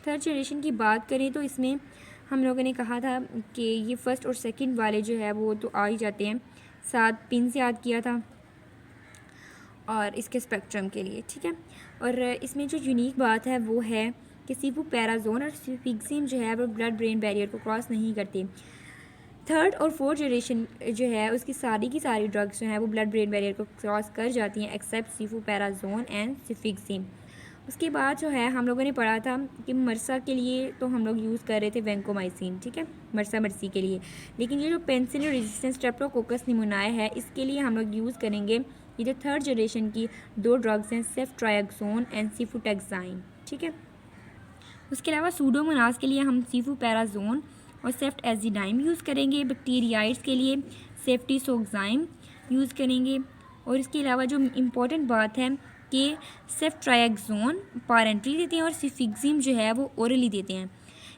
Third generation की बात करें तो इसमें हम लोगों ने कहा था कि ये फ़र्स्ट और सेकंड वाले जो है वो तो आ ही जाते हैं, 7 पिन से याद किया था और इसके स्पेक्ट्रम के लिए, ठीक है। और इसमें जो यूनिक बात है वो है कि सिफुपेराजोन और सिफिक्सिम जो है वो ब्लड ब्रेन बैरियर को क्रॉस नहीं करते। थर्ड और फोर्थ जनरेशन जो है उसकी सारी की सारी ड्रग्स जो हैं वो ब्लड ब्रेन बैरियर को क्रॉस कर जाती हैं एक्सेप्ट सिफुपेराजोन एंड सिफिक्सिम। उसके बाद जो है हम लोगों ने पढ़ा था कि मरसा के लिए तो हम लोग यूज़ कर रहे थे वैंकोमाइसिन, ठीक है, मरसी के लिए। लेकिन ये जो पेनिसिलिन रेजिस्टेंस स्ट्रेप्टोकोकस निमोनिया है इसके लिए हम लोग यूज़ करेंगे ये जो थर्ड जनरेशन की 2 ड्रग्स हैं, सेफ्ट्रायक्सोन एंड सिफुटेक्साइन, ठीक है। उसके अलावा सूडोमोनास के लिए हम सिफुपेराजोन और सेफ्ट एजिडाइम यूज़ करेंगे। बैक्टीरियाइड्स के लिए सेफ्टिसोक्साइम यूज़ करेंगे। और इसके अलावा जो इम्पॉर्टेंट बात है कि सेफ्ट्रायक्सोन पारेंटली देते हैं और सिफिक्सिम जो है वो ओरली देते हैं।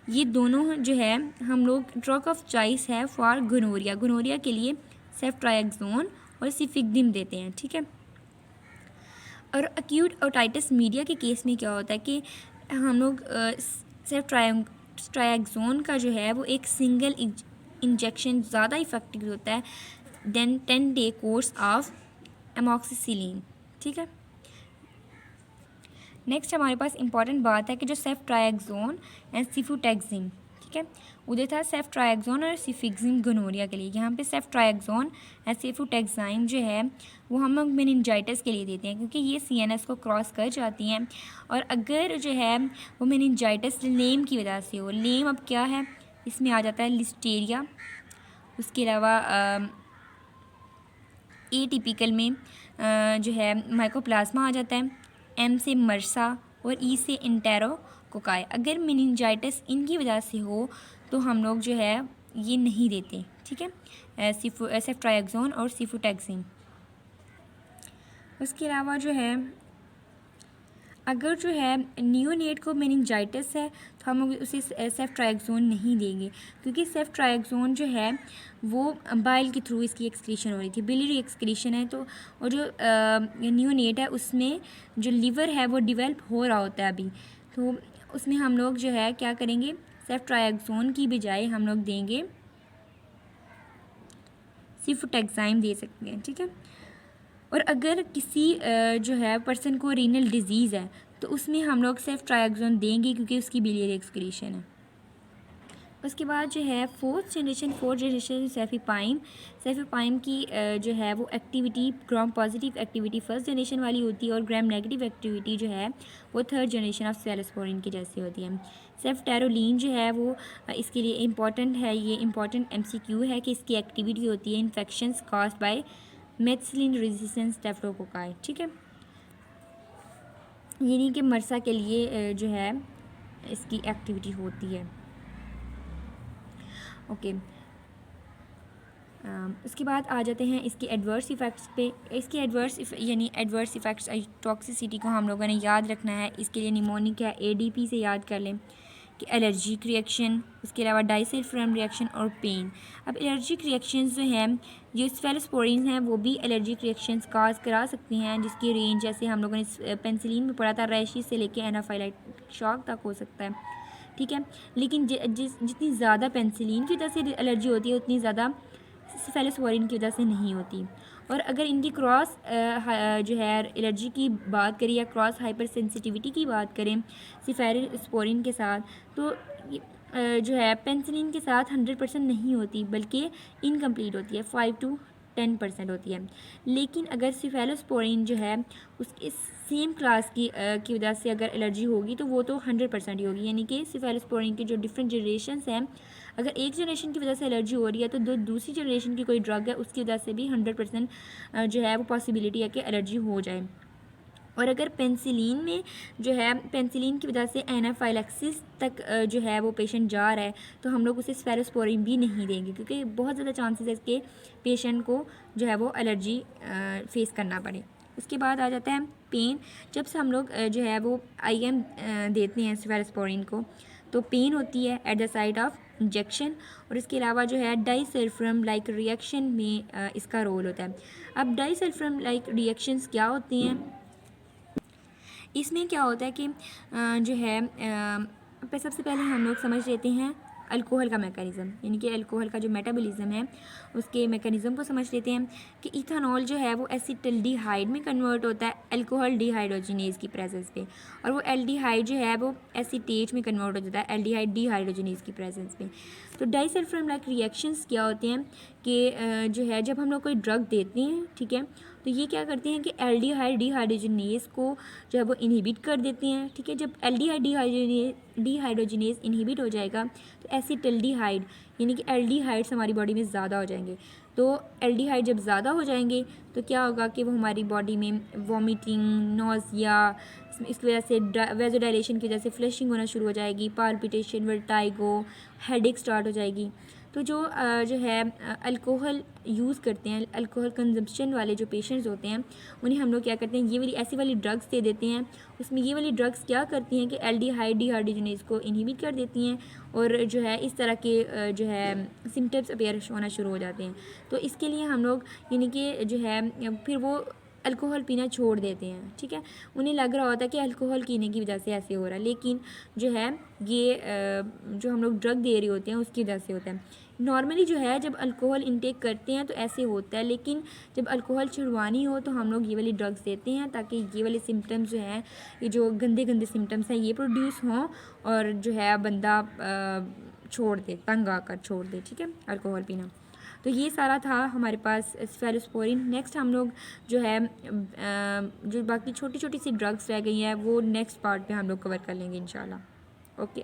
ये दोनों जो है हम लोग ड्रग ऑफ चॉइस है फॉर गोनोरिया के लिए सेफ्ट्रायक्सोन और सिफिक्सिम देते हैं, ठीक है। और एक्यूट ओटाइटिस मीडिया के केस में क्या होता है कि हम लोग सेफ्ट्रायक्सोन का जो है वो एक सिंगल इंजेक्शन ज़्यादा इफ़ेक्टिव होता है than 10 day course of amoxicillin, ठीक है। नेक्स्ट हमारे पास इंपॉर्टेंट बात है कि जो सेफ्ट्रायक्सोन एंड सिफुटेक्सिम, ठीक है, उधर था सेफ्ट्रायक्सोन और सिफिक्सिम गोनोरिया के लिए। यहाँ पे सेफ्ट्रायक्सोन एंड सिफुटेक्साइम जो है वो हम लोग मेनिंजाइटिस के लिए देते हैं क्योंकि ये सीएनएस को क्रॉस कर जाती हैं। और अगर जो है वो मेनिंजाइटिस लेम की वजह से हो, लेम अब क्या है, इसमें आ जाता है लिस्टेरिया, उसके अलावा एटिपिकल में जो है माइकोप्लाज्मा आ जाता है, एम से मरसा और ई से इंटेरोकोकाई। अगर मेनिंजाइटिस इनकी वजह से हो तो हम लोग जो है ये नहीं देते, ठीक है, सेफ्ट्रायक्सोन और सिफुटेक्सिम। उसके अलावा जो है अगर जो है नियोनेट को मेनिंजाइटिस है तो हम लोग उसे सेफ्ट्रायक्सोन नहीं देंगे क्योंकि सेफ्ट्रायक्सोन जो है वो बाइल के थ्रू इसकी एक्सक्रीशन हो रही थी, बिलियरी एक्सक्रीशन है। तो और जो नियोनेट है उसमें जो लीवर है वो डिवेल्प हो रहा होता है अभी, तो उसमें हम लोग जो है क्या करेंगे, सेफ्ट्रायक्सोन की बजाय हम लोग देंगे सिफुटेक्साइम दे सकते हैं, ठीक है। और अगर किसी जो है पर्सन को रीनल डिजीज़ है तो उसमें हम लोग सेफ्ट्रायक्सोन देंगे क्योंकि उसकी बिलियरी एक्सक्रीशन है। उसके बाद जो है फोर्थ जनरेशन सेफीपाइम की जो है वो activity gram positive activity first generation वाली होती है और ग्राम नेगेटिव एक्टिविटी जो है वो थर्ड जनरेशन ऑफ सेलेस्पोरिन की जैसी होती है। सेफ्टेरोलिन जो है वो इसके लिए इम्पॉर्टेंट है, ये इम्पॉर्टेंट MCQ है कि इसकी एक्टिविटी होती है infections caused by methicillin resistance staphylococci, ठीक है। यानी कि मरसा के लिए जो है इसकी एक्टिविटी होती है, ओके। उसके बाद आ जाते हैं इसके एडवर्स इफ़ेक्ट्स पे। इसके एडवर्स इफ़ेक्ट्स टॉक्सिसिटी को हम लोगों ने याद रखना है। इसके लिए निमोनिक है, ADP से याद कर लें कि एलर्जिक रिएक्शन, उसके अलावा डाइसल्फाम रिएक्शन और पेन। अब एलर्जिक रिएक्शंस जो हैं जो सेफेलोस्पोरिन हैं वो भी एलर्जिक रिएक्शंस काज करा सकती हैं जिसकी रेंज जैसे हम लोगों ने पेनिसिलिन में पढ़ा था रैशिस से लेके एनाफाइलेक्टिक शॉक तक हो सकता है, ठीक है। लेकिन जितनी ज़्यादा पेनिसिलिन की वजह से एलर्जी होती है उतनी ज़्यादा सेफेलोस्पोरिन की वजह से नहीं होती। और अगर इनकी क्रॉस जो है एलर्जी की बात करें या क्रॉस हाइपर सेंसिटिविटी की बात करें सेफेलोस्पोरिन के साथ तो जो है पेनिसिलिन के साथ 100% नहीं होती बल्कि इनकम्प्लीट होती है, 5 to 10% होती है। लेकिन अगर सेफेलोस्पोरिन जो है उसके सेम क्लास की वजह से अगर एलर्जी होगी तो वो तो 100% ही होगी। यानी कि सेफेलोस्पोरिन के जो डिफरेंट जनरेशन्स हैं, अगर एक जनरेशन की वजह से एलर्जी हो रही है तो दूसरी जनरेशन की कोई ड्रग है उसकी वजह से भी 100% जो है वो पॉसिबिलिटी है कि एलर्जी हो जाए। और अगर पेनिसिलिन में जो है पेनिसिलिन की वजह से एनाफाइलेक्सिस तक जो है वो पेशेंट जा रहा है तो हम लोग उसे सेफेलोस्पोरिन भी नहीं देंगे क्योंकि बहुत ज़्यादा चांसेस है इसके पेशेंट को जो है वो एलर्जी फेस करना पड़े। उसके बाद आ जाता है पेन। जब से हम लोग जो है वो IM देते हैं सेफेलोस्पोरिन को तो पेन होती है at the site of injection. और इसके अलावा जो है डाइसल्फाम लाइक रिएक्शन में इसका रोल होता है। अब डाइसल्फाम लाइक रिएक्शंस क्या होती हैं, इसमें क्या होता है कि जो है अब सबसे पहले हम लोग समझ लेते हैं अल्कोहल का मैकेनिज़्म, यानी कि अल्कोहल का जो मेटाबॉलिज्म है उसके मैकेनिज़्म को समझ लेते हैं कि इथेनॉल जो है वो एसिटिल्डिहाइड में कन्वर्ट होता है अल्कोहल डिहाइड्रोजिनेज की प्रेजेंस पे, और वो एल्डिहाइड जो है वो एसीटेट में कन्वर्ट हो जाता है एल्डिहाइड डिहाइड्रोजिनेज की प्रेजेंस पे। तो डाइसल्फाइड लाइक रिएक्शंस क्या होते हैं कि जो है जब हम लोग कोई ड्रग देते हैं, ठीक है, तो ये क्या करते हैं कि एल्डिहाइड डिहाइड्रोजिनेज को जो है वो इनहिबिट कर देते हैं, ठीक है। जब एल्डिहाइड डिहाइड्रोजिनेज इनहिबिट हो जाएगा तो एसिटिल्डिहाइड यानी कि एल्डिहाइड्स हमारी बॉडी में ज़्यादा हो जाएंगे। तो एल्डिहाइड जब ज़्यादा हो जाएंगे तो क्या होगा कि वो हमारी बॉडी में वॉमिटिंग, नोज़िया, इसकी वजह से वेज़ोडाइलेशन की वजह से फ्लशिंग होना शुरू हो जाएगी, पाल्पिटेशन, वर्टाइगो, हेडेक स्टार्ट हो जाएगी। तो जो है अल्कोहल यूज़ करते हैं, अल्कोहल कंजम्पशन वाले जो पेशेंट्स होते हैं उन्हें हम लोग क्या करते हैं, ये वाली ऐसी वाली ड्रग्स दे देते हैं। उसमें ये वाली ड्रग्स क्या करती हैं कि एल्डिहाइड डिहाइड्रोजिनेज को इनहिबिट कर देती हैं और जो है इस तरह के जो है सिम्टम्स अपीयर होना शुरू हो जाते हैं। तो इसके लिए हम लोग यानी कि जो है फिर वो अल्कोहल पीना छोड़ देते हैं, ठीक है। उन्हें लग रहा होता है कि अल्कोहल पीने की वजह से ऐसे हो रहा है, लेकिन जो है ये जो हम लोग ड्रग दे रहे होते हैं उसकी वजह से होता है। नॉर्मली जो है जब अल्कोहल इंटेक करते हैं तो ऐसे होता है, लेकिन जब अल्कोहल छुड़वानी हो तो हम लोग ये वाली ड्रग्स देते हैं ताकि ये वाले सिम्टम्स जो हैं, ये जो गंदे गंदे सिम्टम्स हैं, ये प्रोड्यूस हों और जो है बंदा छोड़ दे, तंग आकर छोड़ दे, ठीक है, अल्कोहल पीना। तो ये सारा था हमारे पास सेफेलोस्पोरिन। नेक्स्ट हम लोग जो है जो बाकी छोटी छोटी सी ड्रग्स रह गई हैं वो नेक्स्ट पार्ट पे हम लोग कवर कर लेंगे इंशाल्लाह। ओके।